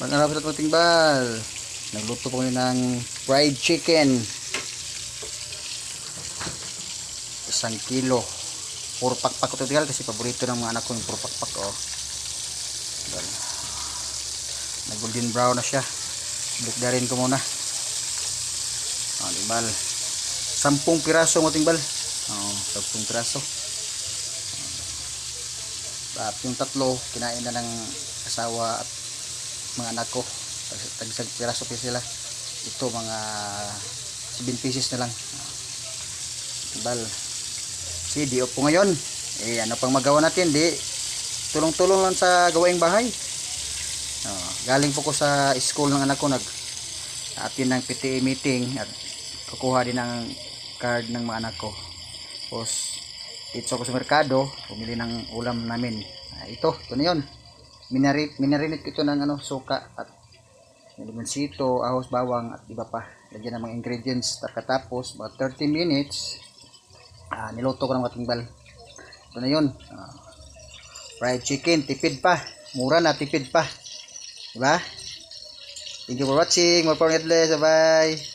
Magandang hapon mga tingbal. Nagluto po kami ng fried chicken. 1 kilo. Puro pakpak ko ito tingal kasi paborito ng mga anak ko yung puro pakpak. Oh. Nag golden brown na siya. Bukdarin ko muna. Oh, tingbal. 10 piraso mga tingbal. Oh, 10 piraso. At yung 3 kinain na ng asawa at mga anak ko. Tag-isang piraso pa sila. Ito mga 7 pieces na lang. Bal. Si di po ngayon. Ano pang magawa natin? Di tulong-tulong lang sa gawaing bahay. Galing po ko sa school ng anak ko, nag-attend ng PTA meeting at kukuha din ng card ng mga anak ko. Tapos dito ako sa merkado, bumili ng ulam namin. Ito na 'yon. Minarinate ko ito ng suka at limoncello, ahos, bawang at iba pa. Lagyan ng mga ingredients. Pagkatapos mga 30 minutes niluto ko ng mga tingbal. Ito na yun. Fried chicken, tipid pa. Mura na, tipid pa. Diba? Thank you for watching. More for Bye.